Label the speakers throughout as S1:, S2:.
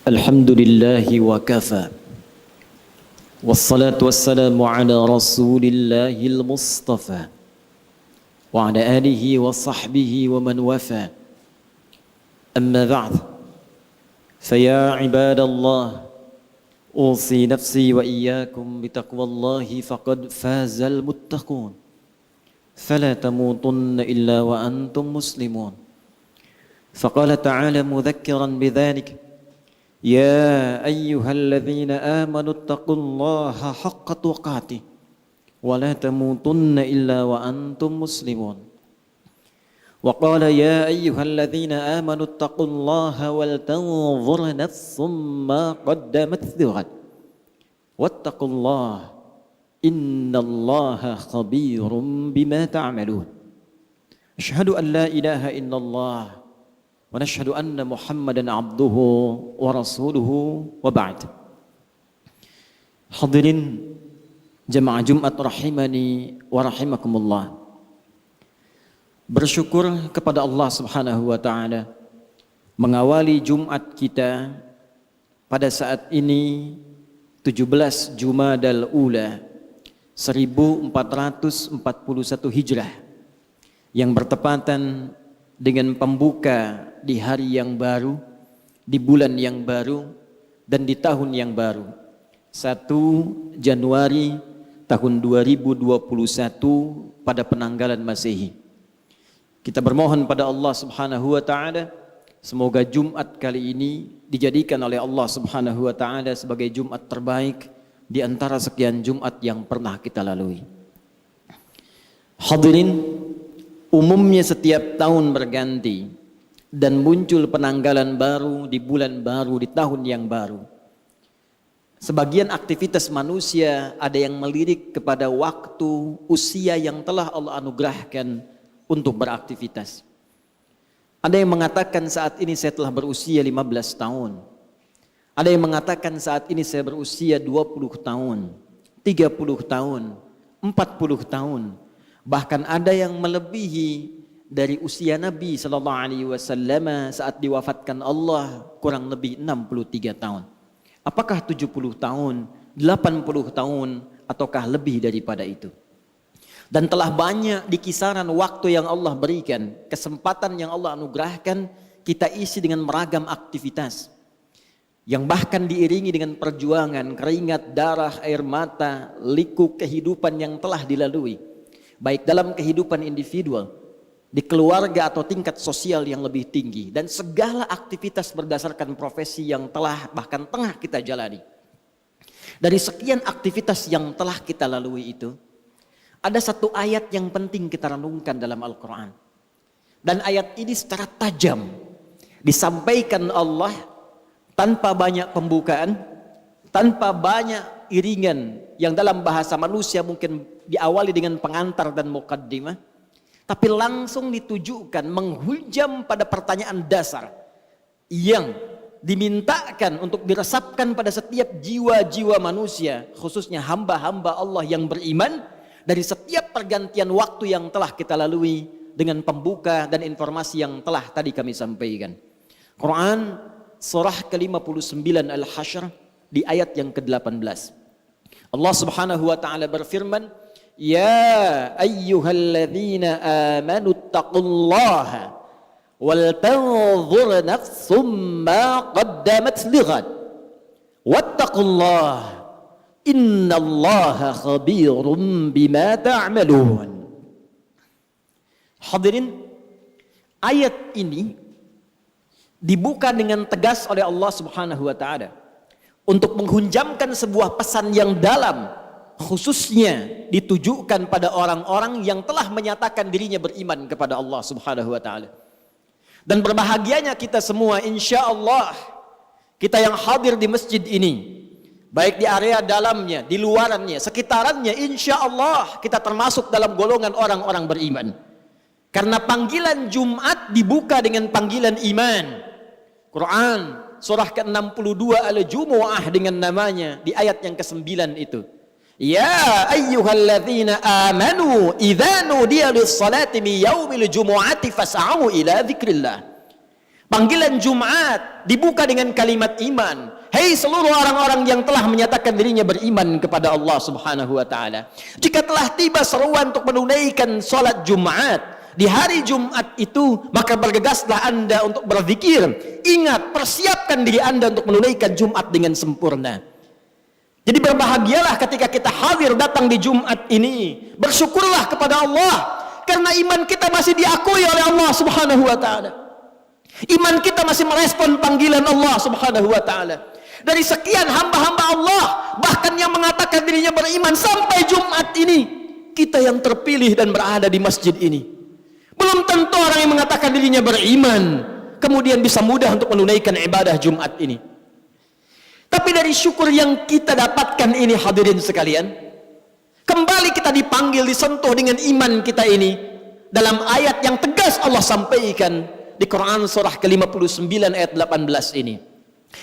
S1: Alhamdulillahi wa kafa. Wassalatu wassalamu ala rasulillahil mustafa wa ala alihi wa sahbihi wa man wafa. Amma ba'd. Faya ibadallah, usi nafsi wa iyyakum bitaqwallahi faqad fazal muttaqun. Fala tamutunna illa wa antum muslimun. Faqala ta'ala mudhakkiran bidzalik: يا أيها الذين آمنوا اتقوا الله حق تقاته ولا تموتن إلا وأنتم مسلمون. وقال يا أيها الذين آمنوا اتقوا الله ولتنظر نفس ما قدمت لغد واتقوا الله إن الله خبير بما تعملون. أشهد أن لا إله إلا الله wa nashhadu anna Muhammadan abduhu wa rasuluhu wa ba'd. Hadirin jemaah Jumat rahimani wa rahimakumullah. Bersyukur kepada Allah Subhanahu wa taala mengawali Jumat kita pada saat ini 17 Jumadal Ula 1441 Hijrah yang bertepatan dengan pembuka di hari yang baru, di bulan yang baru, dan di tahun yang baru. 1 Januari tahun 2021 pada penanggalan Masehi. Kita bermohon pada Allah Subhanahu wa taala semoga Jumat kali ini dijadikan oleh Allah Subhanahu wa taala sebagai Jumat terbaik di antara sekian Jumat yang pernah kita lalui. Hadirin, umumnya setiap tahun berganti dan muncul penanggalan baru di bulan baru di tahun yang baru. Sebagian aktivitas manusia ada yang melirik kepada waktu usia yang telah Allah anugerahkan untuk beraktivitas. Ada yang mengatakan saat ini saya telah berusia 15 tahun. Ada yang mengatakan saat ini saya berusia 20 tahun, 30 tahun, 40 tahun. Bahkan ada yang melebihi dari usia Nabi sallallahu alaihi wasallam saat diwafatkan Allah kurang lebih 63 tahun. Apakah 70 tahun, 80 tahun ataukah lebih daripada itu? Dan telah banyak di kisaran waktu yang Allah berikan, kesempatan yang Allah anugerahkan, kita isi dengan beragam aktivitas yang bahkan diiringi dengan perjuangan, keringat, darah, air mata, liku kehidupan yang telah dilalui, baik dalam kehidupan individual, di keluarga atau tingkat sosial yang lebih tinggi, dan segala aktivitas berdasarkan profesi yang telah bahkan tengah kita jalani. Dari sekian aktivitas yang telah kita lalui itu, ada satu ayat yang penting kita renungkan dalam Al-Quran. Dan ayat ini secara tajam disampaikan Allah tanpa banyak pembukaan, tanpa banyak iringan yang dalam bahasa manusia mungkin diawali dengan pengantar dan muqaddimah, tapi langsung ditujukan menghujam pada pertanyaan dasar yang dimintakan untuk diresapkan pada setiap jiwa-jiwa manusia, khususnya hamba-hamba Allah yang beriman, dari setiap pergantian waktu yang telah kita lalui dengan pembuka dan informasi yang telah tadi kami sampaikan. Quran surah ke-59 Al-Hasyr di ayat yang ke-18. Allah Subhanahu wa taala berfirman, Ya ayyuhalladzina amanu taqullaha wal tanzur nafsum ma qaddamat lighad wattaqullaha innallaha khabirum bima ta'malun. Hadirin, ayat ini dibuka dengan tegas oleh Allah Subhanahu wa taala untuk menghunjamkan sebuah pesan yang dalam, khususnya ditujukan pada orang-orang yang telah menyatakan dirinya beriman kepada Allah Subhanahu wa taala. Dan berbahagianya kita semua, insya Allah, kita yang hadir di masjid ini, baik di area dalamnya, di luarannya, sekitarannya, insya Allah kita termasuk dalam golongan orang-orang beriman. Karena panggilan Jumat dibuka dengan panggilan iman. Quran surah ke-62 Al-Jumu'ah dengan namanya di ayat yang ke-9 itu. Ya ayyuhalladzina amanu idza nudiya lis-salati min yaumil jumu'ati fas'au ila dzikrillah. Panggilan Jumat dibuka dengan kalimat iman. Hei seluruh orang-orang yang telah menyatakan dirinya beriman kepada Allah Subhanahu wa taala. Jika telah tiba seruan untuk menunaikan salat Jumat di hari Jumat itu, maka bergegaslah Anda untuk berzikir. Ingat, persiapkan diri Anda untuk menunaikan Jumat dengan sempurna. Jadi berbahagialah ketika kita hadir datang di Jumat ini. Bersyukurlah kepada Allah karena iman kita masih diakui oleh Allah Subhanahu wa taala. Iman kita masih merespon panggilan Allah Subhanahu wa taala. Dari sekian hamba-hamba Allah, bahkan yang mengatakan dirinya beriman sampai Jumat ini, kita yang terpilih dan berada di masjid ini. Belum tentu orang yang mengatakan dirinya beriman kemudian bisa mudah untuk menunaikan ibadah Jumat ini. Tapi dari syukur yang kita dapatkan ini, hadirin sekalian, kembali kita dipanggil, disentuh dengan iman kita ini dalam ayat yang tegas Allah sampaikan di Quran surah ke-59 ayat 18 ini.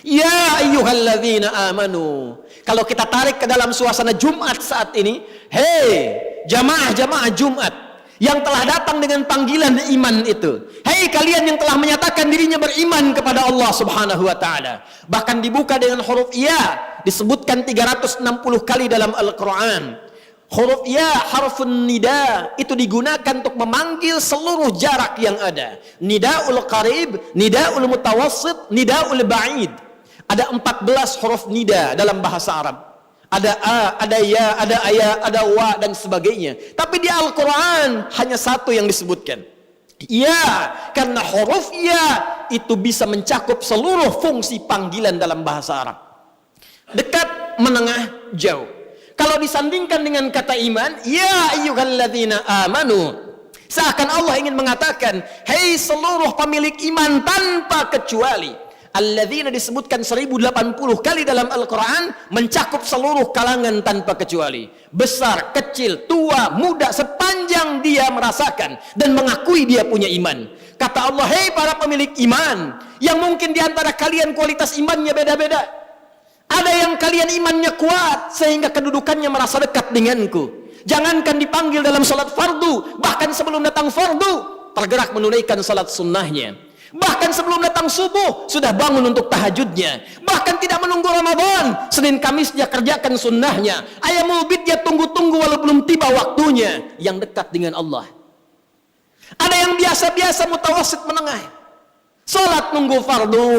S1: Ya ayyuhalladzina amanu. Kalau kita tarik ke dalam suasana Jumat saat ini, hei jamaah-jamaah Jumat yang telah datang dengan panggilan iman itu, hei kalian yang telah menyatakan dirinya beriman kepada Allah Subhanahu wa taala. Bahkan dibuka dengan huruf ya, disebutkan 360 kali dalam Al-Qur'an. Huruf ya, harfun nida, itu digunakan untuk memanggil seluruh jarak yang ada. Nidaul qarib, nidaul mutawassit, nidaul ba'id. Ada 14 huruf nida dalam bahasa Arab. Ada a, ada ya, ada aya, ada wa, dan sebagainya. Tapi di Al-Quran hanya satu yang disebutkan. Ya, karena huruf ya itu bisa mencakup seluruh fungsi panggilan dalam bahasa Arab. Dekat, menengah, jauh. Kalau disandingkan dengan kata iman, ya ayyuhalladzina amanu, seakan Allah ingin mengatakan, hei seluruh pemilik iman tanpa kecuali. Alladzina disebutkan 1080 kali dalam Al-Quran, mencakup seluruh kalangan tanpa kecuali. Besar, kecil, tua, muda, sepanjang dia merasakan dan mengakui dia punya iman. Kata Allah, hei para pemilik iman, yang mungkin diantara kalian kualitas imannya beda-beda. Ada yang kalian imannya kuat sehingga kedudukannya merasa dekat denganku. Jangankan dipanggil dalam salat fardu, bahkan sebelum datang fardu tergerak menunaikan salat sunnahnya. Bahkan sebelum datang subuh sudah bangun untuk tahajudnya. Bahkan tidak menunggu Ramadan, Senin Kamis dia kerjakan sunnahnya. Ayamul bid dia tunggu-tunggu walau belum tiba waktunya. Yang dekat dengan Allah. Ada yang biasa-biasa mutawasid menengah, salat nunggu fardu,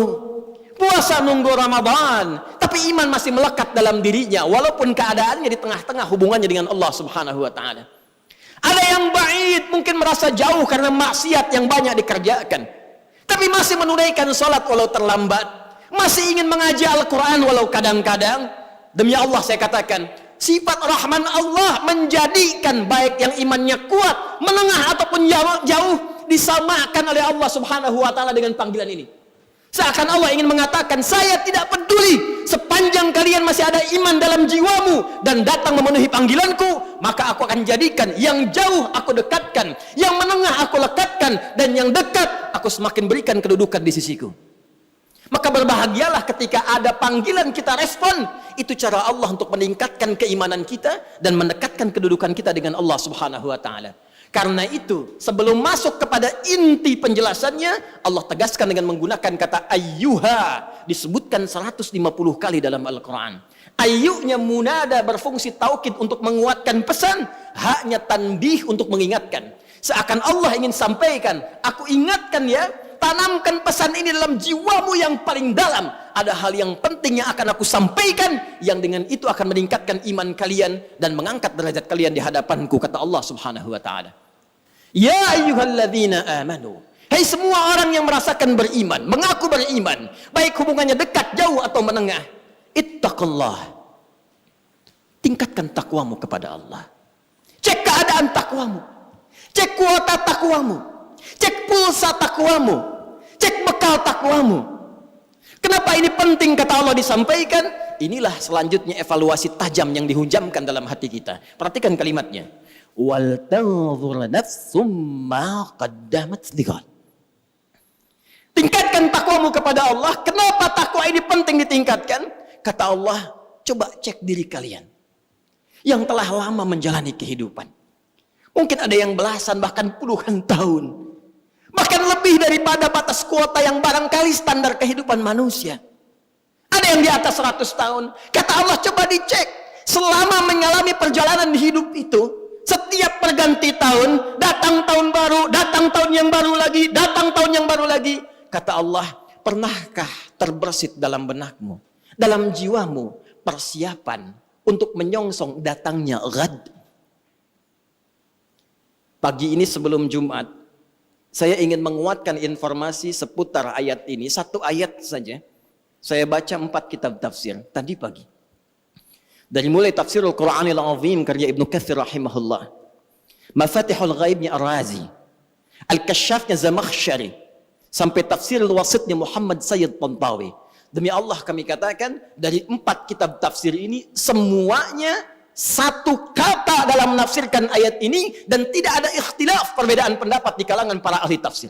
S1: puasa nunggu Ramadan, tapi iman masih melekat dalam dirinya walaupun keadaannya di tengah-tengah hubungannya dengan Allah Subhanahu wa taala. Ada yang ba'id, mungkin merasa jauh karena maksiat yang banyak dikerjakan, tapi masih menunaikan salat walau terlambat, masih ingin mengaji Al-Qur'an walau kadang-kadang. Demi Allah saya katakan, sifat Rahman Allah menjadikan baik yang imannya kuat, menengah ataupun jauh disamakan oleh Allah Subhanahu wa taala dengan panggilan ini. Seakan Allah ingin mengatakan, saya tidak peduli sepanjang kalian masih ada iman dalam jiwamu dan datang memenuhi panggilanku, maka aku akan jadikan yang jauh aku dekatkan, yang menengah aku lekatkan, dan yang dekat aku semakin berikan kedudukan di sisiku. Maka berbahagialah ketika ada panggilan kita respon. Itu cara Allah untuk meningkatkan keimanan kita dan mendekatkan kedudukan kita dengan Allah Subhanahu wa taala. Karena itu, sebelum masuk kepada inti penjelasannya, Allah tegaskan dengan menggunakan kata ayyuha, disebutkan 150 kali dalam Al-Quran. Ayyunya munada berfungsi taukid untuk menguatkan pesan, haknya tanbih untuk mengingatkan. Seakan Allah ingin sampaikan, aku ingatkan ya, tanamkan pesan ini dalam jiwamu yang paling dalam. Ada hal yang penting yang akan aku sampaikan, yang dengan itu akan meningkatkan iman kalian dan mengangkat derajat kalian di hadapanku, kata Allah Subhanahu wa taala. Ya ayyuhalladzina amanu, hai semua orang yang merasakan beriman, mengaku beriman, baik hubungannya dekat, jauh atau menengah, ittaqullah, tingkatkan takwamu kepada Allah. Cek keadaan takwamu, cek kuota takwamu, cek pulsa takwamu, cek bekal takwamu. Kenapa ini penting kata Allah disampaikan? Inilah selanjutnya evaluasi tajam yang dihujamkan dalam hati kita. Perhatikan kalimatnya. Wal tanzur nafsum ma qaddamat lighad. Tingkatkan takwamu kepada Allah. Kenapa takwa ini penting ditingkatkan? Kata Allah, coba cek diri kalian yang telah lama menjalani kehidupan. Mungkin ada yang belasan bahkan puluhan tahun. Bahkan lebih daripada batas kuota yang barangkali standar kehidupan manusia. Ada yang di atas 100 tahun. Kata Allah, coba dicek. Selama mengalami perjalanan hidup itu, setiap perganti tahun, datang tahun baru, datang tahun yang baru lagi, datang tahun yang baru lagi. Kata Allah, pernahkah terbersit dalam benakmu, dalam jiwamu, persiapan untuk menyongsong datangnya ghad? Pagi ini sebelum Jumat, saya ingin menguatkan informasi seputar ayat ini. Satu ayat saja. Saya baca 4 kitab tafsir tadi pagi. Dari mulai Tafsirul Quranil Azim karya Ibnu Katsir rahimahullah, Mafatihul Ghaibnya Ar-Razi, Al-Kasyafnya Zamakhsyari, sampai Tafsirul Wasitnya Muhammad Sayyid Tantawi. Demi Allah kami katakan, dari 4 kitab tafsir ini semuanya satu kata dalam menafsirkan ayat ini, dan tidak ada ikhtilaf, perbedaan pendapat di kalangan para ahli tafsir.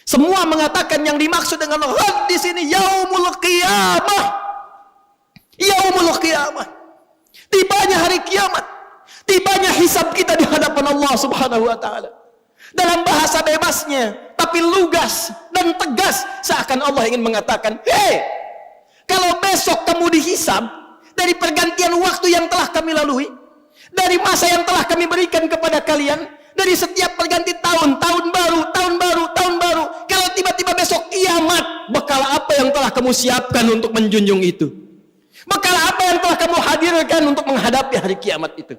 S1: Semua mengatakan yang dimaksud dengan ghad di sini yaumul qiyamah. Yaumul qiyamah. Tibanya hari kiamat. Tibanya hisab kita di hadapan Allah Subhanahu wa taala. Dalam bahasa bebasnya, tapi lugas dan tegas, seakan Allah ingin mengatakan, "Hei, kalau besok kamu dihisab dari pergantian waktu yang telah kami lalui, dari masa yang telah kami berikan kepada kalian, dari setiap perganti tahun, tahun baru, tahun baru, tahun baru. Kalau tiba-tiba besok kiamat, bekal apa yang telah kamu siapkan untuk menjunjung itu? Bekal apa yang telah kamu hadirkan untuk menghadapi hari kiamat itu?"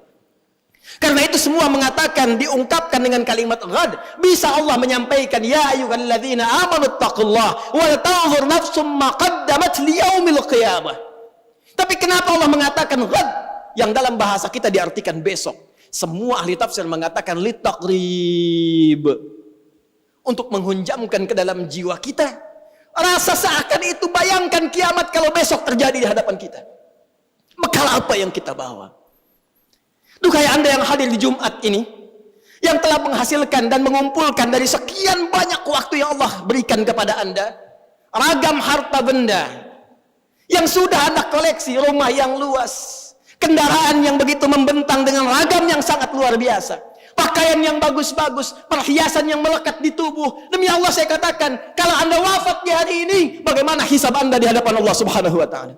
S1: Karena itu semua mengatakan, diungkapkan dengan kalimat ghad. Bisa Allah menyampaikan, "Ya ayyuhalladzina amanu taqullaha wa tanzur nafsum ma qaddamat liyaumil qiyamah." Tapi kenapa Allah mengatakan ghad yang dalam bahasa kita diartikan besok? Semua ahli tafsir mengatakan litaqrib, untuk menghunjamkan ke dalam jiwa kita rasa seakan itu, bayangkan kiamat kalau besok terjadi di hadapan kita. Bekal apa yang kita bawa? Duhai Anda yang hadir di Jumat ini, yang telah menghasilkan dan mengumpulkan dari sekian banyak waktu yang Allah berikan kepada Anda, ragam harta benda yang sudah Anda koleksi, rumah yang luas, kendaraan yang begitu membentang dengan ragam yang sangat luar biasa, pakaian yang bagus-bagus, perhiasan yang melekat di tubuh. Demi Allah saya katakan, kalau Anda wafat di hari ini, bagaimana hisab Anda di hadapan Allah Subhanahu wa taala?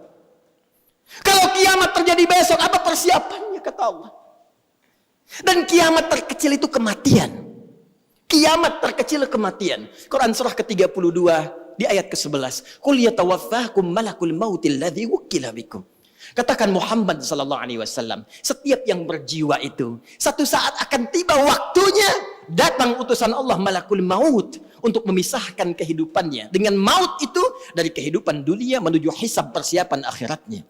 S1: Kalau kiamat terjadi besok, apa persiapannya, kata Allah? Dan kiamat terkecil itu kematian. Kiamat terkecil kematian. Quran surah ke-32 di ayat ke-11. Qul yatawaffakum malakul mautil ladzi wukkila bikum. Katakan Muhammad sallallahu alaihi wasallam, setiap yang berjiwa itu satu saat akan tiba waktunya, datang utusan Allah malakul maut untuk memisahkan kehidupannya dengan maut itu dari kehidupan dunia menuju hisab persiapan akhiratnya.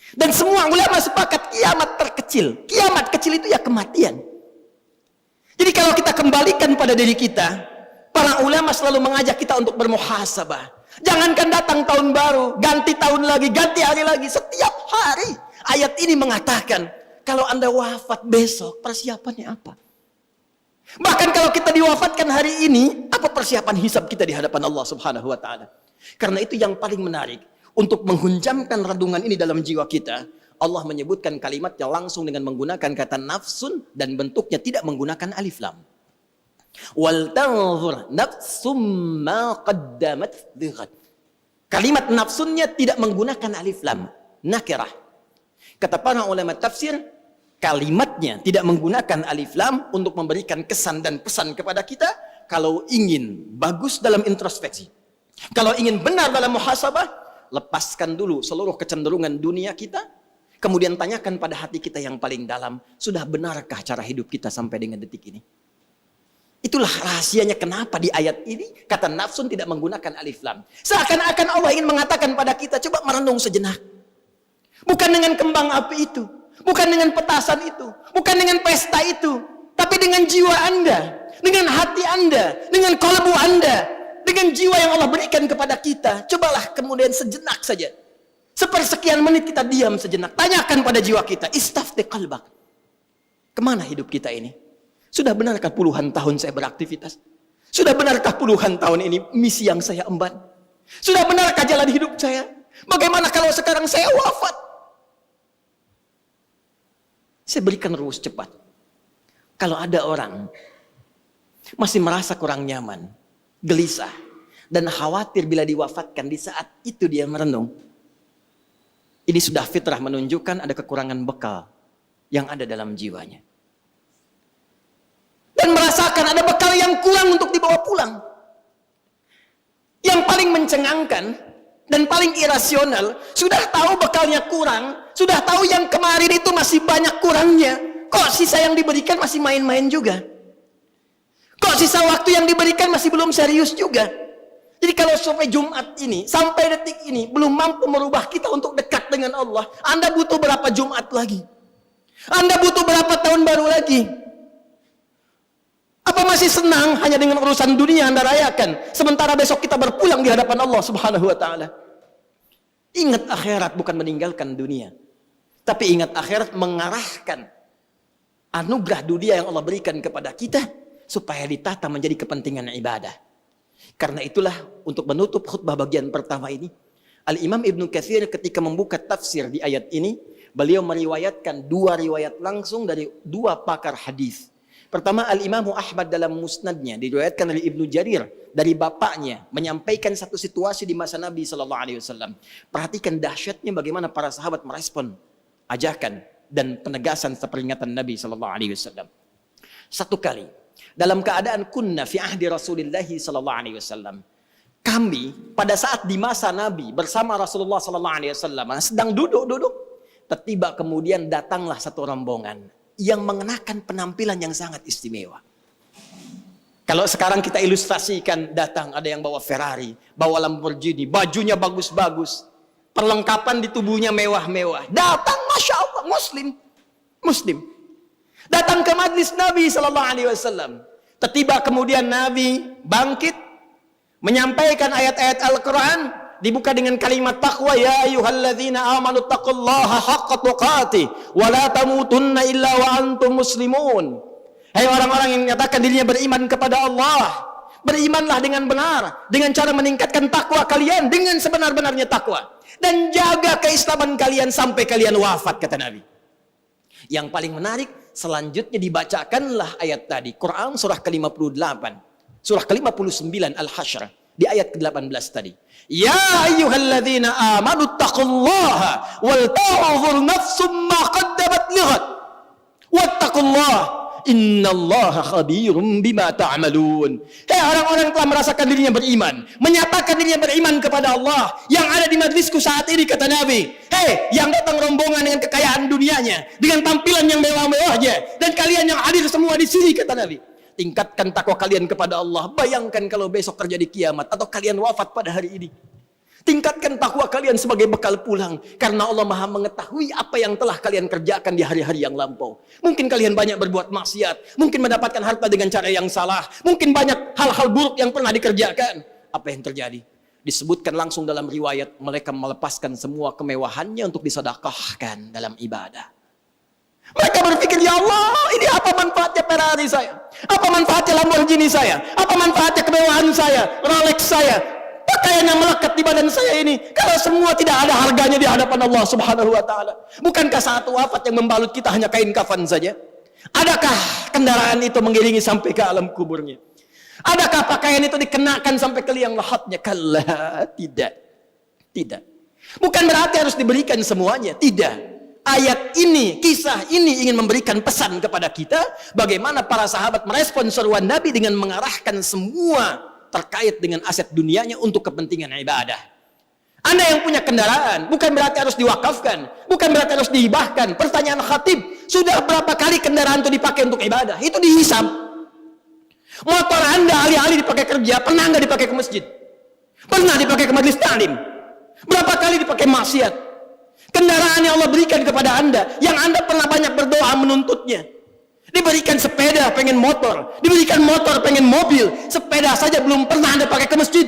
S1: Dan semua ulama sepakat kiamat terkecil. Kiamat kecil itu ya kematian. Jadi kalau kita kembalikan pada diri kita, para ulama selalu mengajak kita untuk bermuhasabah. Jangankan datang tahun baru, ganti tahun lagi, ganti hari lagi, setiap hari. Ayat ini mengatakan, kalau Anda wafat besok, persiapannya apa? Bahkan kalau kita diwafatkan hari ini, apa persiapan hisab kita di hadapan Allah Subhanahu wa taala? Karena itu yang paling menarik, untuk menghunjamkan renungan ini dalam jiwa kita, Allah menyebutkan kalimatnya langsung dengan menggunakan kata nafsun, dan bentuknya tidak menggunakan alif lam. Wal tanzur nafsum ma qaddamat lighad. Kalimat nafsunnya tidak menggunakan alif lam, nakirah. Kata para ulama tafsir, kalimatnya tidak menggunakan alif lam untuk memberikan kesan dan pesan kepada kita. Kalau ingin bagus dalam introspeksi, kalau ingin benar dalam muhasabah, lepaskan dulu seluruh kecenderungan dunia kita, kemudian tanyakan pada hati kita yang paling dalam, sudah benarkah cara hidup kita sampai dengan detik ini? Itulah rahasianya kenapa di ayat ini kata nafsun tidak menggunakan alif lam. Seakan-akan Allah ingin mengatakan pada kita, coba merenung sejenak. Bukan dengan kembang api itu, bukan dengan petasan itu, bukan dengan pesta itu, tapi dengan jiwa Anda, dengan hati Anda, dengan kalbu Anda, dengan jiwa yang Allah berikan kepada kita. Cobalah kemudian sejenak saja, sepersekian menit kita diam sejenak, tanyakan pada jiwa kita, istafti qalbak, kemana hidup kita ini? Sudah benarkah puluhan tahun saya beraktivitas? Sudah benarkah puluhan tahun ini misi yang saya emban? Sudah benarkah jalan hidup saya? Bagaimana kalau sekarang saya wafat? Saya berikan rumus cepat. Kalau ada orang masih merasa kurang nyaman, gelisah, dan khawatir bila diwafatkan. Di saat itu dia merenung. Ini sudah fitrah menunjukkan ada kekurangan bekal yang ada dalam jiwanya. Dan merasakan ada bekal yang kurang untuk dibawa pulang. Yang paling mencengangkan dan paling irasional, sudah tahu bekalnya kurang, sudah tahu yang kemarin itu masih banyak kurangnya, kok sisa yang diberikan masih main-main juga? Kok sisa waktu yang diberikan masih belum serius juga? Jadi kalau sampai Jumat ini, sampai detik ini, belum mampu merubah kita untuk dekat dengan Allah, Anda butuh berapa Jumat lagi? Anda butuh berapa tahun baru lagi? Apa masih senang hanya dengan urusan dunia Anda rayakan, sementara besok kita berpulang di hadapan Allah Subhanahu wa taala? Ingat akhirat bukan meninggalkan dunia. Tapi ingat akhirat mengarahkan anugerah dunia yang Allah berikan kepada kita supaya ditata menjadi kepentingan ibadah. Karena itulah untuk menutup khutbah bagian pertama ini, Al-Imam Ibnu Katsir ketika membuka tafsir di ayat ini, beliau meriwayatkan dua riwayat langsung dari dua pakar hadis. Pertama, Al-Imam Ahmad dalam musnadnya diriwayatkan oleh Ibnu Jarir dari bapaknya menyampaikan satu situasi di masa Nabi SAW. Perhatikan dahsyatnya bagaimana para sahabat merespon ajakan dan penegasan peringatan Nabi SAW. Satu kali dalam keadaan kunna fi ahdi Rasulullah SAW, kami pada saat di masa Nabi bersama Rasulullah SAW sedang duduk-duduk, tiba kemudian datanglah satu rombongan yang mengenakan penampilan yang sangat istimewa. Kalau sekarang kita ilustrasikan, datang ada yang bawa Ferrari, bawa Lamborghini, bajunya bagus-bagus, perlengkapan di tubuhnya mewah-mewah. Datang, Masya Allah, Muslim. Datang ke majlis Nabi SAW. Tiba kemudian Nabi bangkit, menyampaikan ayat-ayat Al-Quran, dibuka dengan kalimat taqwa, ya ayyuhalladzina amanu taqullaha haqqa tuqatih wa la tamutunna illa wa antum muslimun. Hai orang-orang yang menyatakan dirinya beriman kepada Allah, berimanlah dengan benar, dengan cara meningkatkan takwa kalian dengan sebenar-benarnya takwa, dan jaga keislaman kalian sampai kalian wafat, kata Nabi. Yang paling menarik, selanjutnya dibacakanlah ayat tadi, Quran surah ke-58, surah ke-59 Al-Hasyr, di ayat ke-18 tadi. Ya ayyuhalladzina amanu taqullaha wal tanzur nafsum ma qaddamat lighad wattaqullaha innallaha khabirum bima ta'malun. Hei orang-orang yang telah merasakan dirinya beriman, menyatakan dirinya beriman kepada Allah, yang ada di majlisku saat ini, kata Nabi. Hei yang datang rombongan dengan kekayaan dunianya, dengan tampilan yang mewah-mewahnya, dan kalian yang hadir semua di sini, kata Nabi, tingkatkan takwa kalian kepada Allah. Bayangkan kalau besok terjadi kiamat atau kalian wafat pada hari ini. Tingkatkan takwa kalian sebagai bekal pulang, karena Allah Maha mengetahui apa yang telah kalian kerjakan di hari-hari yang lampau. Mungkin kalian banyak berbuat maksiat, mungkin mendapatkan harta dengan cara yang salah, mungkin banyak hal-hal buruk yang pernah dikerjakan. Apa yang terjadi? Disebutkan langsung dalam riwayat, mereka melepaskan semua kemewahannya untuk disedekahkan dalam ibadah. Mereka berpikir, ya Allah, ini apa manfaatnya Ferrari saya? Apa manfaatnya Lamborghini saya? Apa manfaatnya kemewahan saya, Rolex saya, pakaian yang melekat di badan saya ini, kalau semua tidak ada harganya di hadapan Allah Subhanahu wa taala? Bukankah saat wafat yang membalut kita hanya kain kafan saja? Adakah kendaraan itu mengiringi sampai ke alam kuburnya? Adakah pakaian itu dikenakan sampai ke liang lahatnya? Kalla, tidak. Tidak. Bukan berarti harus diberikan semuanya, tidak. Ayat ini, kisah ini ingin memberikan pesan kepada kita bagaimana para sahabat merespon seruan Nabi dengan mengarahkan semua terkait dengan aset dunianya untuk kepentingan ibadah. Anda yang punya kendaraan bukan berarti harus diwakafkan, bukan berarti harus dihibahkan. Pertanyaan khatib, sudah berapa kali kendaraan itu dipakai untuk ibadah? Itu dihisab. Motor Anda alih-alih dipakai kerja, pernah nggak dipakai ke masjid? Pernah dipakai ke majelis ta'lim? Berapa kali dipakai maksiat? Kendaraan yang Allah berikan kepada Anda, yang Anda pernah banyak berdoa menuntutnya. Diberikan sepeda, pengen motor. Diberikan motor, pengen mobil. Sepeda saja belum pernah Anda pakai ke masjid.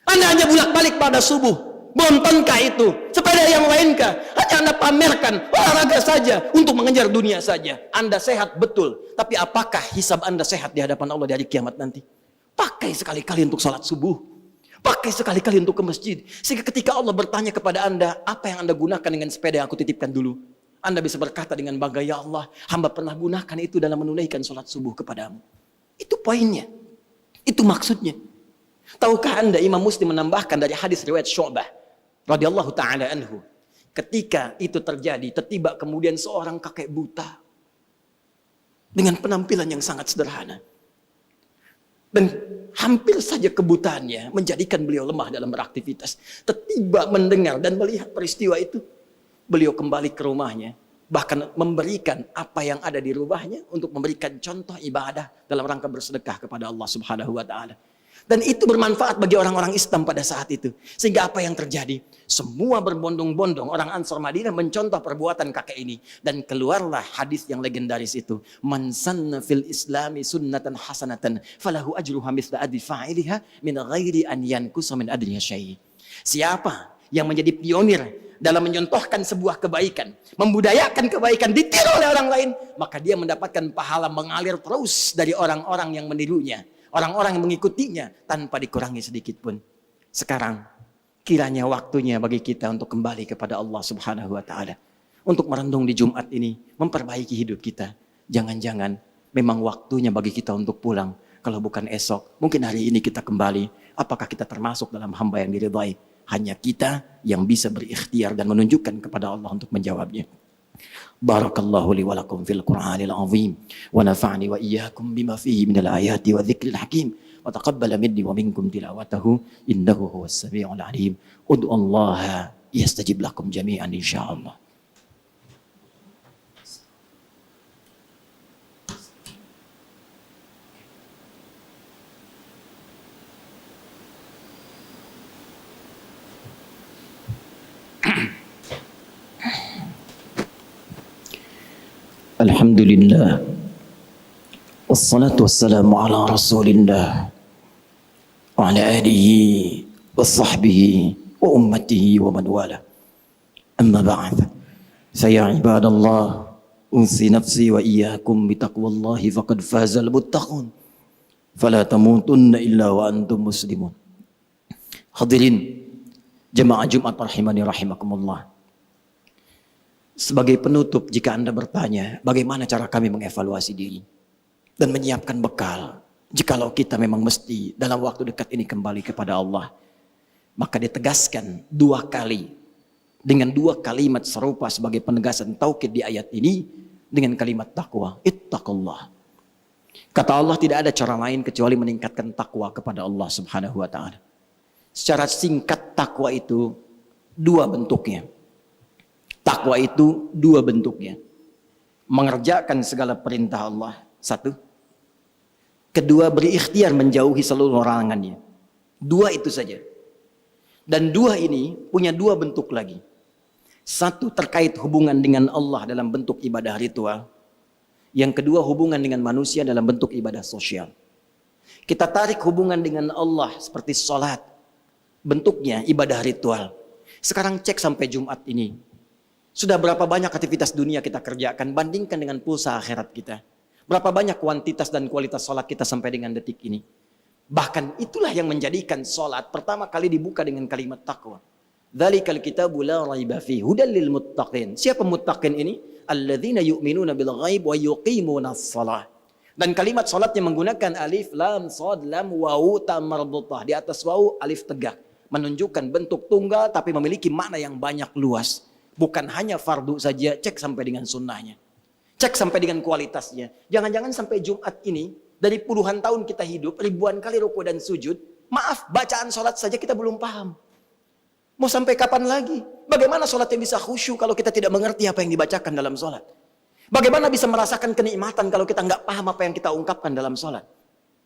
S1: Anda hanya bolak-balik pada subuh. Bontonkah itu? Sepeda yang lainkah? Hanya Anda pamerkan, olahraga saja, untuk mengejar dunia saja. Anda sehat, betul. Tapi apakah hisab Anda sehat di hadapan Allah di hari kiamat nanti? Pakai sekali-kali untuk salat subuh. Pakai sekali-kali untuk ke masjid. Sehingga ketika Allah bertanya kepada Anda, apa yang Anda gunakan dengan sepeda yang aku titipkan dulu? Anda bisa berkata dengan bangga, ya Allah, hamba pernah gunakan itu dalam menunaikan sholat subuh kepadamu. Itu poinnya. Itu maksudnya. Tahukah Anda Imam Muslim menambahkan dari hadis riwayat Syu'bah radhiyallahu taala anhu, ketika itu terjadi, tertiba kemudian seorang kakek buta dengan penampilan yang sangat sederhana. Dan hampir saja kebutaannya menjadikan beliau lemah dalam beraktivitas. Tertiba mendengar dan melihat peristiwa itu, beliau kembali ke rumahnya, bahkan memberikan apa yang ada di rumahnya untuk memberikan contoh ibadah dalam rangka bersedekah kepada Allah Subhanahu wa taala. Dan itu bermanfaat bagi orang-orang Islam pada saat itu. Sehingga apa yang terjadi? Semua berbondong-bondong orang Ansar Madinah mencontoh perbuatan kakek ini. Dan keluarlah hadis yang legendaris itu. Man sanna fil islami sunnatan hasanatan falahu ajruha mithla adri fa'iliha min ghairi an yankusa min adriha syai'. Siapa yang menjadi pionir dalam menyontohkan sebuah kebaikan, membudayakan kebaikan, ditiru oleh orang lain, maka dia mendapatkan pahala mengalir terus dari orang-orang yang menirunya, orang-orang yang mengikutinya tanpa dikurangi sedikit pun. Sekarang kiranya waktunya bagi kita untuk kembali kepada Allah Subhanahu wa taala, untuk merenung di Jumat ini, memperbaiki hidup kita. Jangan-jangan memang waktunya bagi kita untuk pulang. Kalau bukan esok, mungkin hari ini kita kembali. Apakah kita termasuk dalam hamba yang diridhai? Hanya kita yang bisa berikhtiar dan menunjukkan kepada Allah untuk menjawabnya. Barakallahu li wa lakum fil Qur'anil azim wa nafa'ni wa iyyakum bima fihi minal ayati wa dzikril hakim wa taqabbala minni wa minkum tilawatahu innahu huwas samiul alim. Ud'u Allah yastajib lakum jami'an insyaallah. Alhamdulillah, wassalatu wassalamu ala rasulillah wa ala alihi wa sahbihi wa ummatihi wa man wala. Amma ba'd, saya ibadallah, unsi nafsi wa iyyakum bitaqwallahi faqad fazal muttaqun fala tamutunna illa wa antum muslimun. Hadirin jemaah Jumat rahimani rahimakumullah. Sebagai penutup, jika Anda bertanya, bagaimana cara kami mengevaluasi diri dan menyiapkan bekal, jikalau kita memang mesti dalam waktu dekat ini kembali kepada Allah, maka ditegaskan 2 kali dengan 2 kalimat serupa sebagai penegasan taukid di ayat ini dengan kalimat takwa. Ittaqullah. Kata Allah, tidak ada cara lain kecuali meningkatkan takwa kepada Allah Subhanahu wa taala. Secara singkat, takwa itu 2 bentuknya. Takwa itu 2 bentuknya. Mengerjakan segala perintah Allah, 1. Kedua, berikhtiar menjauhi seluruh larangannya. 2 itu saja. Dan 2 ini punya 2 bentuk lagi. 1 terkait hubungan dengan Allah dalam bentuk ibadah ritual. Yang kedua, hubungan dengan manusia dalam bentuk ibadah sosial. Kita tarik hubungan dengan Allah seperti sholat. Bentuknya ibadah ritual. Sekarang cek sampai Jumat ini. Sudah berapa banyak aktivitas dunia kita kerjakan, bandingkan dengan pulsa akhirat kita. Berapa banyak kuantitas dan kualitas sholat kita sampai dengan detik ini. Bahkan itulah yang menjadikan sholat pertama kali dibuka dengan kalimat takwa. Dzalikal kitabu la raiba fihi hudal lil muttaqin. Siapa muttaqin ini? Alladzina yu'minuna bil ghaib wa yuqimunas shalah. Dan kalimat sholatnya menggunakan alif, lam, shad, lam, wawu, ta marbutah. Di atas wawu alif tegak. Menunjukkan bentuk tunggal tapi memiliki makna yang banyak luas. Bukan hanya fardu saja, cek sampai dengan sunnahnya. Cek sampai dengan kualitasnya. Jangan-jangan sampai Jumat ini, dari puluhan tahun kita hidup, ribuan kali ruku dan sujud, maaf, bacaan sholat saja kita belum paham. Mau sampai kapan lagi? Bagaimana sholatnya bisa khusyuk kalau kita tidak mengerti apa yang dibacakan dalam sholat? Bagaimana bisa merasakan kenikmatan kalau kita nggak paham apa yang kita ungkapkan dalam sholat?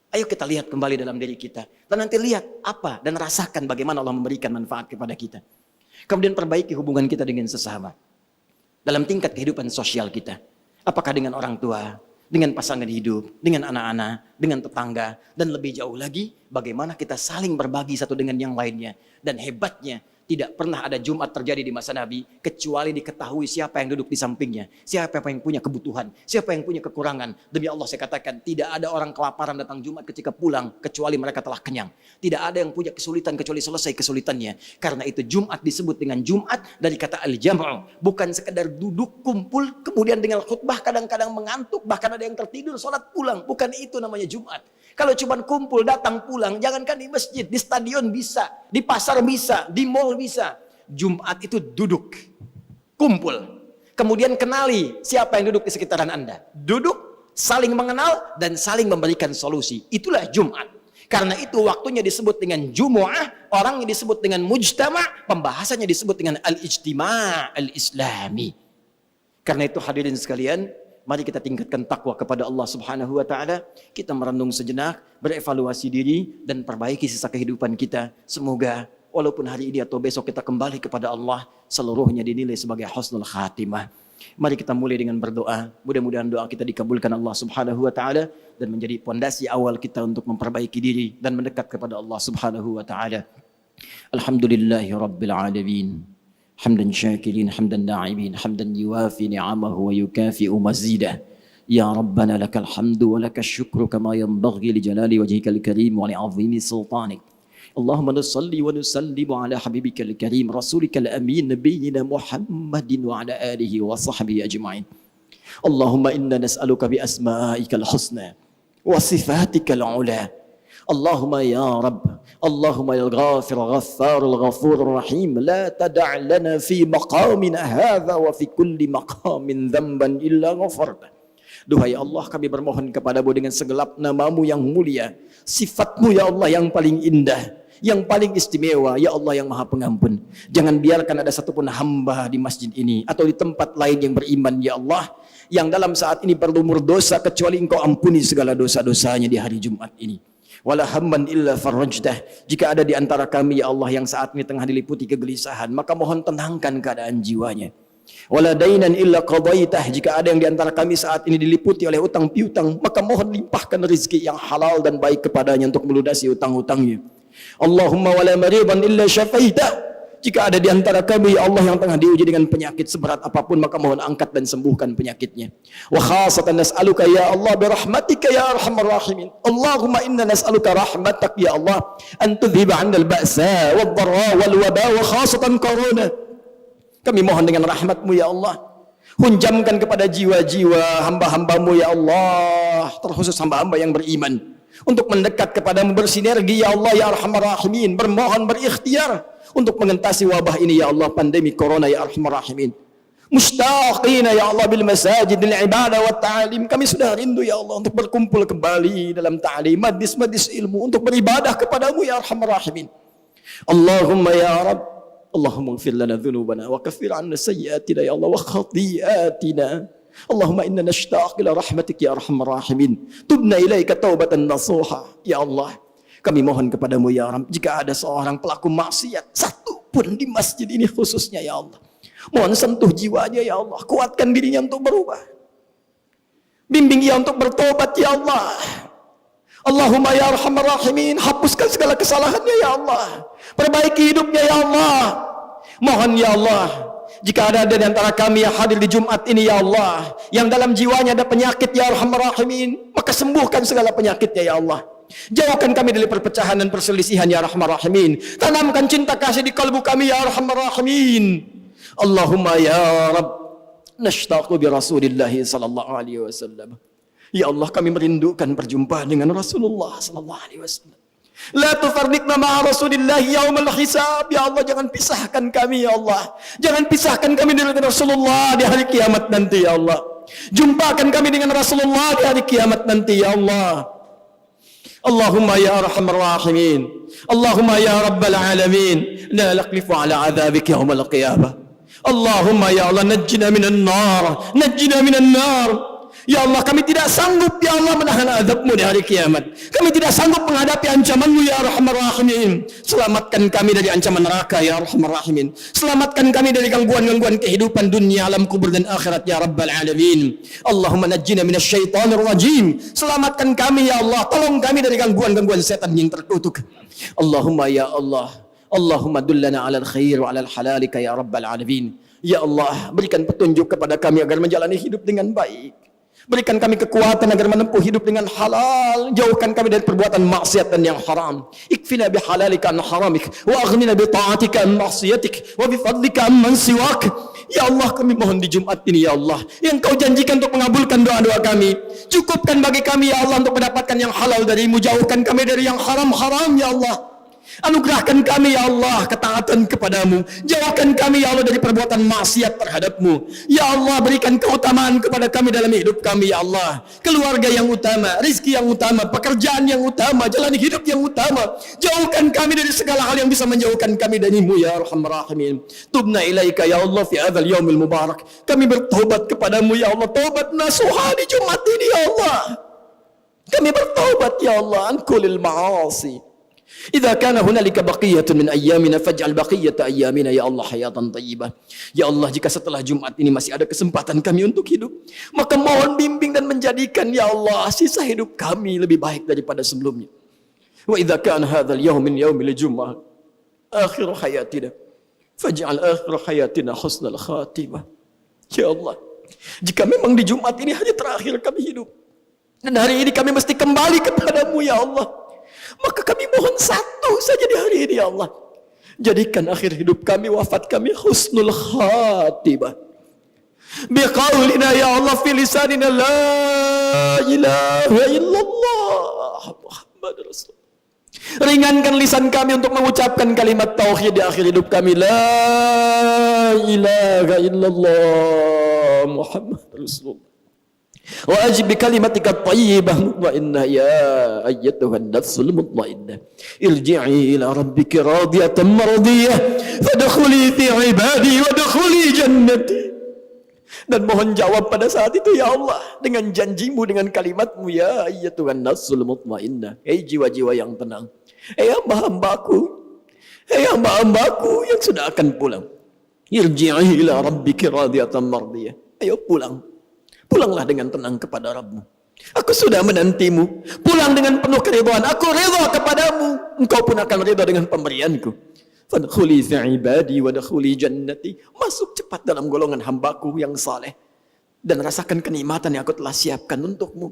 S1: Ayo kita lihat kembali dalam diri kita. Dan nanti lihat apa dan rasakan bagaimana Allah memberikan manfaat kepada kita. Kemudian perbaiki hubungan kita dengan sesama. Dalam tingkat kehidupan sosial kita. Apakah dengan orang tua, dengan pasangan hidup, dengan anak-anak, dengan tetangga. Dan lebih jauh lagi, bagaimana kita saling berbagi satu dengan yang lainnya. Dan hebatnya, Tidak pernah ada Jumat terjadi di masa Nabi kecuali diketahui siapa yang duduk di sampingnya, siapa yang punya kebutuhan, siapa yang punya kekurangan. Demi Allah saya katakan, tidak ada orang kelaparan datang Jumat ketika pulang kecuali mereka telah kenyang. Tidak ada yang punya kesulitan kecuali selesai kesulitannya. Karena itu Jumat disebut dengan Jumat dari kata al-jam'u, bukan sekedar duduk kumpul kemudian dengan khutbah kadang-kadang mengantuk, bahkan ada yang tertidur salat pulang. Bukan itu namanya Jumat. Kalau cuma kumpul, datang pulang, jangankan di masjid, di stadion bisa, di pasar bisa, di mall bisa. Jumat itu duduk, kumpul. Kemudian kenali siapa yang duduk di sekitaran Anda. Duduk, saling mengenal, dan saling memberikan solusi. Itulah Jumat. Karena itu waktunya disebut dengan Jumu'ah, orangnya disebut dengan Mujtama', pembahasannya disebut dengan Al-Ijtima' Al-Islami. Karena itu hadirin sekalian, mari kita tingkatkan takwa kepada Allah Subhanahu wa taala. Kita merenung sejenak, berevaluasi diri dan perbaiki sisa kehidupan kita. Semoga walaupun hari ini atau besok kita kembali kepada Allah, seluruhnya dinilai sebagai husnul khatimah. Mari kita mulai dengan berdoa. Mudah-mudahan doa kita dikabulkan Allah Subhanahu wa taala dan menjadi pondasi awal kita untuk memperbaiki diri dan mendekat kepada Allah Subhanahu wa taala. Alhamdulillahirabbil alamin. حمدا شاكرين حمدا ناعمين حمدا يوافي نعمه ويكافئ مزيده يا ربنا لك الحمد ولك الشكر كما ينبغي لجلال وجهك الكريم ولعظيم سلطانك اللهم نصلي ونسلم على حبيبك الكريم رسولك الأمين نبينا محمد وعلى آله وصحبه أجمعين اللهم إنا نسألك بأسمائك الحسنى وصفاتك العلى اللهم يا رب اللهم يا الغافر الغفار الغفور الرحيم لا تدع لنا في مقامنا هذا وفي كل مقام ذنبا إلا غفرته. Duhai Allah, kami bermohon kepadamu dengan segelap namamu yang mulia, sifatmu ya Allah yang paling indah, yang paling istimewa, ya Allah yang maha pengampun. Jangan biarkan ada satupun hamba di masjid ini atau di tempat lain yang beriman ya Allah, yang dalam saat ini berlumur dosa kecuali Engkau ampuni segala dosa-dosanya di hari Jumat ini. Wala hamman illa farajtah. Jika ada di antara kami ya Allah yang saat ini tengah diliputi kegelisahan, maka mohon tenangkan keadaan jiwanya. Wala dainan illa qadaitah. Jika ada yang di antara kami saat ini diliputi oleh utang piutang, maka mohon limpahkan rezeki yang halal dan baik kepadanya untuk melunasi utang-utangnya. Allahumma wala maridan illa syafaitah. Jika ada di antara kami ya Allah yang tengah diuji dengan penyakit seberat apapun, maka mohon angkat dan sembuhkan penyakitnya. Wa khasatan nas'aluka ya Allah birahmatika ya arhamar rahimin. Allahumma inna nas'aluka rahmatak ya Allah an tudhiba 'anna al-ba'sa wad-dharra wal-waba wa khasatan corona. Kami mohon dengan rahmat-Mu ya Allah, hunjamkan kepada jiwa-jiwa hamba-hamba-Mu ya Allah, terkhusus hamba-hamba yang beriman, untuk mendekat kepadamu bersinergi ya Allah ya arhamar rahimin, bermohon berikhtiar untuk mengentasi wabah ini ya Allah, pandemi corona ya arhamar rahimin. Mushtaqina ya Allah bil masajid lil ibadah wat ta'lim. Kami sudah rindu ya Allah untuk berkumpul kembali dalam ta'lim, majlis-majlis ilmu, untuk beribadah kepadamu ya arhamar rahimin. Allahumma ya Rabb, Allahumma ighfir lana dhunubana wa kaffir 'anna sayyi'atina ya Allah wa khati'atina. Allahumma inna nashtaq ila rahmatik ya arhamar rahimin. Tubna ilaika taubatan nasuha ya Allah. Kami mohon kepadamu ya Rabb, jika ada seorang pelaku maksiat satu pun di masjid ini khususnya ya Allah, mohon sentuh jiwanya ya Allah, kuatkan dirinya untuk berubah, bimbing ia untuk bertobat ya Allah. Allahumma ya arhamar rahimin, hapuskan segala kesalahannya ya Allah, perbaiki hidupnya ya Allah. Mohon ya Allah, jika ada di antara kami yang hadir di Jumat ini ya Allah, yang dalam jiwanya ada penyakit ya arhamar rahimin, maka sembuhkan segala penyakitnya ya Allah. Jauhkan kami dari perpecahan dan perselisihan ya arhamar rahimin. Tanamkan cinta kasih di kalbu kami ya arhamar rahimin. Allahumma ya Rabb, nashtaqu bi Rasulillah sallallahu alaihi wasallam. Ya Allah, kami merindukan perjumpaan dengan Rasulullah sallallahu alaihi wasallam. La tufarriqna ma'a Rasulillah yaumal hisab. Ya Allah, jangan pisahkan kami ya Allah. Jangan pisahkan kami dengan Rasulullah di hari kiamat nanti ya Allah. Jumpakan kami dengan Rasulullah di hari kiamat nanti ya Allah. Allahumma ya arhamar rahimin, Allahumma ya rabbal alamin, la naqlifu ala adhabik yawmal qiyamah. Allahumma ya Allah, najjina minan nar, najjina minan nar. Ya Allah, kami tidak sanggup ya Allah menahan azab-Mu di hari kiamat. Kami tidak sanggup menghadapi ancaman-Mu ya arhamar rahimin. Selamatkan kami dari ancaman neraka ya arhamar rahimin. Selamatkan kami dari gangguan-gangguan kehidupan dunia, alam kubur dan akhirat ya rabbal alamin. Allahumma najjina minasyaitonir rajim. Selamatkan kami ya Allah, tolong kami dari gangguan-gangguan setan yang terkutuk. Allahumma ya Allah, Allahumma dullana 'alal khair wa 'alal halalika ya rabbal alamin. Ya Allah, berikan petunjuk kepada kami agar menjalani hidup dengan baik. Berikan kami kekuatan agar menempuh hidup dengan halal. Jauhkan kami dari perbuatan maksiat dan yang haram. Ikfina bihalalika an haramik. Wa aghnina bi ta'atika an maksiatik. Wa bi fadlika amman siwak. Ya Allah, kami mohon di Jumat ini ya Allah, yang kau janjikan untuk mengabulkan doa-doa kami. Cukupkan bagi kami ya Allah untuk mendapatkan yang halal darimu. Jauhkan kami dari yang haram-haram ya Allah. Anugerahkan kami ya Allah ketaatan kepadamu. Jauhkan kami ya Allah dari perbuatan maksiat terhadapmu. Ya Allah, berikan keutamaan kepada kami dalam hidup kami ya Allah. Keluarga yang utama, rizki yang utama, pekerjaan yang utama, jalan hidup yang utama. Jauhkan kami dari segala hal yang bisa menjauhkan kami darimu ya Arhamar Rahimin. Tubna ilaika ya Allah fi hadzal yaumil mubarak. Kami bertobat kepadamu ya Allah, taubat nasuha di Jumat ini ya Allah. Kami bertobat ya Allah an kulil ma'asi. Idza kana hunalika baqiyatun min ayyamina faj'al baqiyata ayyamina ya Allah hayatan thayyibah. Ya Allah, jika setelah Jumat ini masih ada kesempatan kami untuk hidup, maka mohon bimbing dan menjadikan ya Allah sisa hidup kami lebih baik daripada sebelumnya. Wa idza kana hadzal yaum min yaumil jumu'ah akhir hayatina faj'al akhir hayatina husnal khatimah. Ya Allah, jika memang di Jumat ini hanya terakhir kami hidup dan hari ini kami mesti kembali kepadamu ya Allah, maka kami mohon satu saja di hari ini ya Allah. Jadikan akhir hidup kami, wafat kami husnul khatimah. Biqaulina ya Allah fi lisanina la ilaha illallah Muhammad Rasul. Ringankan lisan kami untuk mengucapkan kalimat tauhid di akhir hidup kami. La ilaha illallah Muhammad Rasul. Wa ajib bi kalimatika thayyibah mutmainnah ya ayyatuhan nafsul mutmainnah irji'i ila rabbiki radiyatan mardiyah fadkhuli fi ibadi wadkhuli jannati. Dan mohon jawab pada saat itu ya Allah dengan janjimu, dengan kalimatmu ya ayyatuhan nafsul mutmainnah. Hei jiwa-jiwa yang tenang, hei hamba-hambaku, hei hamba-hambaku yang sudah akan pulang, irji'i ila rabbiki radiyatan mardiyah. Ayo pulang. Pulanglah dengan tenang kepada Rabbmu. Aku sudah menantimu. Pulang dengan penuh keridhaan. Aku ridha kepadamu. Engkau pun akan ridha dengan pemberianku. Fadkhuli fi ibadi wadkhuli jannati. Masuk cepat dalam golongan hambaku yang saleh dan rasakan kenikmatan yang aku telah siapkan untukmu.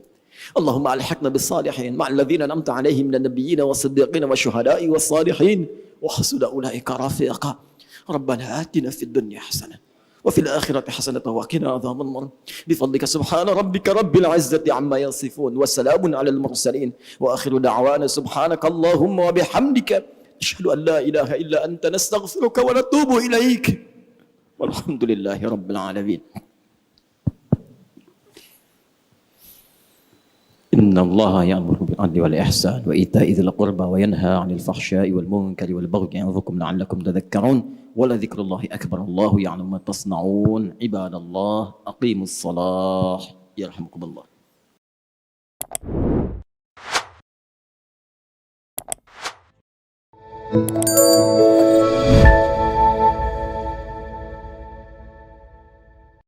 S1: Allahumma alhiqna bis salihin ma'al ladzina an'amta 'alaihim minan nabiyyin was-siddiqin wasyuhada'i was-salihin wa hasuna ulaika rafiqa. Rabbana atina fid dunya hasanah وفي الآخرة حسنة وقنا عذاب النار بفضلك سبحان ربك رب العزة عما يصفون وسلام على المرسلين وآخر دعوانا سبحانك اللهم وبحمدك نشهد أن لا إله إلا أنت نستغفرك ونتوب إليك والحمد لله رب العالمين. إن الله يأمر بالعدل والإحسان وإيتاء ذي القربى وينهى عن الفحشاء والمنكر والبغي يعظكم لعلكم تذكرون ولذكر الله أكبر الله يعلم ما تصنعون عباد الله أقيموا الصلاة يرحمكم الله.